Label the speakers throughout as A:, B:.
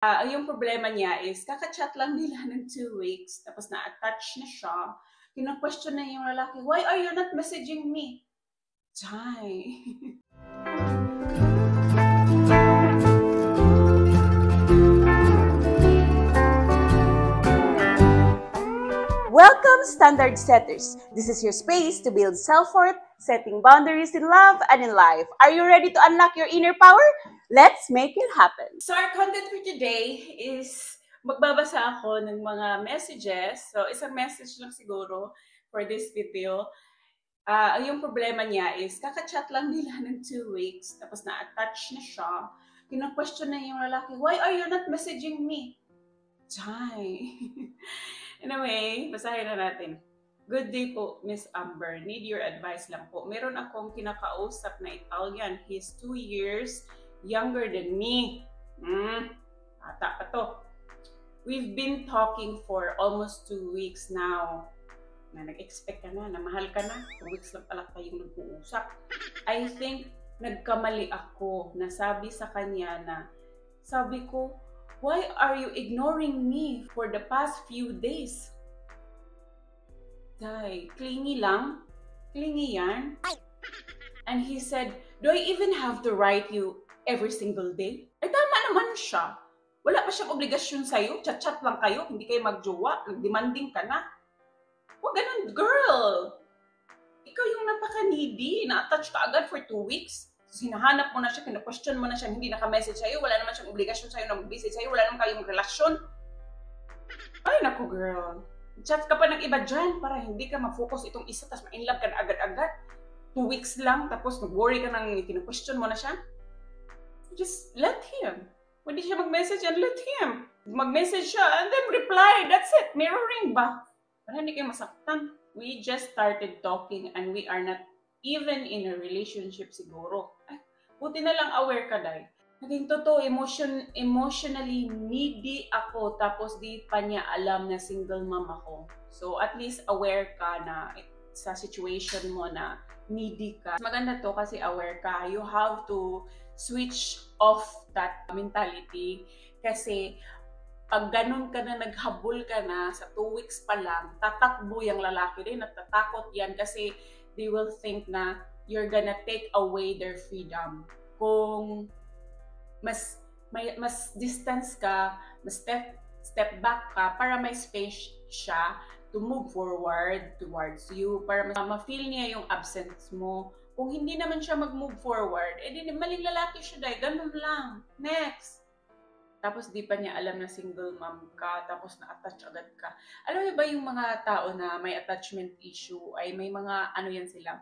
A: Yung problema niya is, kaka-chat lang nila ng 2 weeks, tapos na-attach na siya. Kina-question na yung lalaki, why are you not messaging me? Chay. Welcome, standard setters. This is your space to build self-worth, setting boundaries in love and in life. Are you ready to unlock your inner power? Let's make it happen. So our content for today is magbabasa ako ng mga messages. So isang message lang siguro for this video. Yung problema niya is, kaka-chat lang nila ng 2 weeks, tapos na-attach na siya. Kina-question na yung lalaki, why are you not messaging me? Chay. Anyway, basahin na natin. Good day po, Miss Amber. Need your advice lang po. Meron akong kinakausap na Italian. He's 2 years younger than me. Bata pa to. We've been talking for almost 2 weeks now. Na nag-expect ka na mahal ka na. 2 weeks lang pala kayong nag-uusap. I think nagkamali ako na sabi sa kanya na, sabi ko, why are you ignoring me for the past few days? Day, clingy lang. Clingy yan. And he said, do I even have to write you every single day? Ay, tama naman siya. Wala pa siyang obligasyon sa'yo. Chat-chat lang kayo. Hindi kayo magjowa. Demanding ka na. Huwag ganun, girl. Ikaw yung napaka-needy. Na-attach ka agad for 2 weeks. Hinahanap mo na siya, kina-question mo na siya, hindi naka-message sa'yo, wala naman siyang obligasyon sa'yo na mag-visit sa'yo, wala naman kayong relasyon. Ay, naku girl. Chat ka pa ng iba dyan para hindi ka ma-focus itong isa, tapos ma-inlove ka na agad-agad. 2 weeks lang, tapos nag-worry ka nang kina-question mo na siya. Just let him. Pwede siya mag-message and let him. Mag-message siya and then reply. That's it. Mirroring ba? Para hindi kayo masaktan. We just started talking and we are not even in a relationship siguro. Ay, buti na lang aware ka, Day. Naging totoo, emotionally needy ako, tapos di pa niya alam na single mom ako. So, at least aware ka na sa situation mo na needy ka. Maganda to kasi aware ka. You have to switch off that mentality kasi pag ganun ka na, naghabol ka na, sa 2 weeks pa lang, tatakbo yung lalaki din, natatakot yan kasi they will think na you're gonna take away their freedom. Kung mas distance ka, mas step back ka para may space siya to move forward towards you, para ma-feel niya yung absence mo. Kung hindi naman siya mag-move forward, di maling lalaki siya, Day. Ganun lang. Next. Tapos di pa niya alam na single mom ka, tapos na-attach agad ka. Alam mo ba yung mga tao na may attachment issue ay may mga ano yan sila?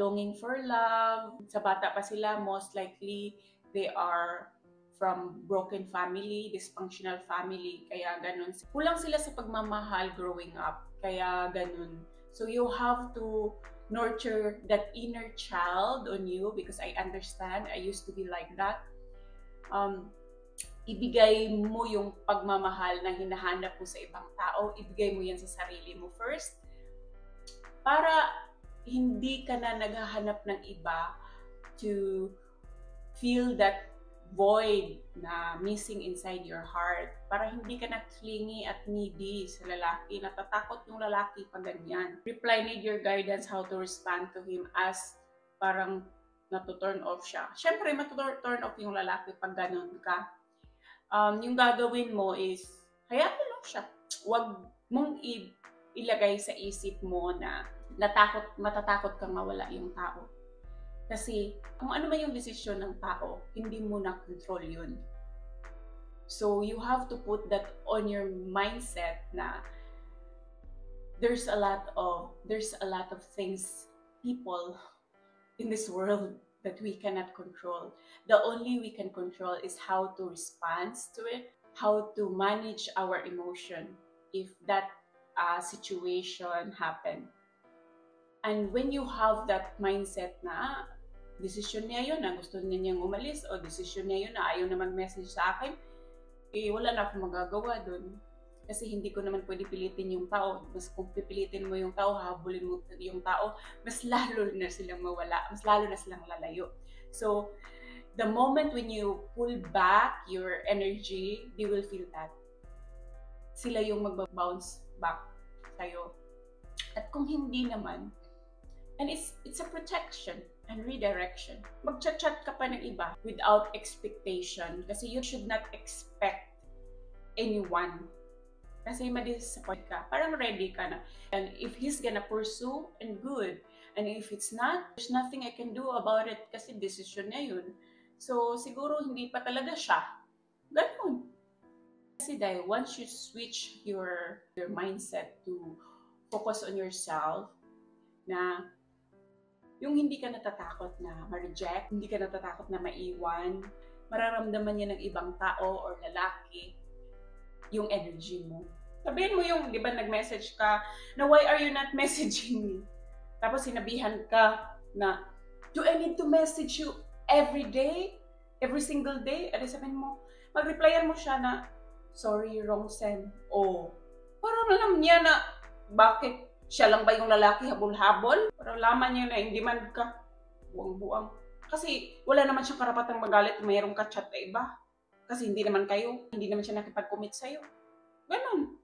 A: Longing for love. Sa bata pa sila, most likely they are from broken family, dysfunctional family, kaya ganun. Kulang sila sa pagmamahal growing up, kaya ganun. So you have to nurture that inner child on you because I understand, I used to be like that. Ibigay mo yung pagmamahal na hinahanap mo sa ibang tao, ibigay mo yan sa sarili mo first, para hindi ka na naghahanap ng iba to feel that void na missing inside your heart, para hindi ka na clingy at needy sa lalaki, natatakot yung lalaki pag ganyan. Reply, need your guidance how to respond to him, as parang natu-turn off siya. Siyempre, matu-turn off yung lalaki pag ganun ka. Yung gagawin mo is, hayaan mo lang siya. Huwag mong ilagay sa isip mo na matatakot kang mawala yung tao. Kasi kung ano man yung desisyon ng tao, hindi mo na control yun. So you have to put that on your mindset na there's a lot of things, people in this world that we cannot control. The only we can control is how to respond to it, how to manage our emotion if that situation happen. And when you have that mindset na decision niya yun, na gusto niya niyang umalis, o decision niya yun na ayaw na mag-message sa akin, wala na akong magagawa dun. Kasi hindi ko naman pwede pilitin yung tao. Mas kung pipilitin mo yung tao, habulin mo yung tao, mas lalo na silang mawala, mas lalo na silang lalayo. So, The moment when you pull back your energy, they will feel that. Sila yung mag-bounce back sa'yo. At kung hindi naman, and it's a protection and redirection. Mag-chat-chat ka pa ng iba without expectation kasi you should not expect anyone. Kasi ma-disappoint ka. Parang ready ka na. And if he's gonna pursue, and good. And if it's not, there's nothing I can do about it kasi decision niya yun. So, siguro hindi pa talaga siya. Ganun. Kasi dahil once you switch your mindset to focus on yourself, na yung hindi ka natatakot na ma-reject, hindi ka natatakot na maiwan, mararamdaman niya ng ibang tao or lalaki yung energy mo. Sabihin mo yung, di ba nag-message ka na why are you not messaging me? Tapos sinabihan ka na, do I need to message you every day? Every single day? At sabihin mo, mag-replyan mo siya na, sorry, wrong send. Oh, parang alam niya na, bakit siya lang ba yung lalaki habol-habol? Para laman niya na hindi man ka buwang-buwang. Kasi wala naman siyang karapatang magalit kung mayroong ka-chat na iba. Kasi hindi naman siya nakipag-commit sa'yo. Ganon.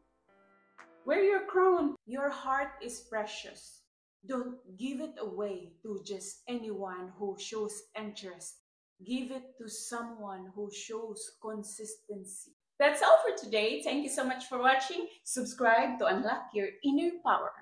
A: Wear your crown. Your heart is precious. Don't give it away to just anyone who shows interest. Give it to someone who shows consistency. That's all for today. Thank you so much for watching. Subscribe to unlock your inner power.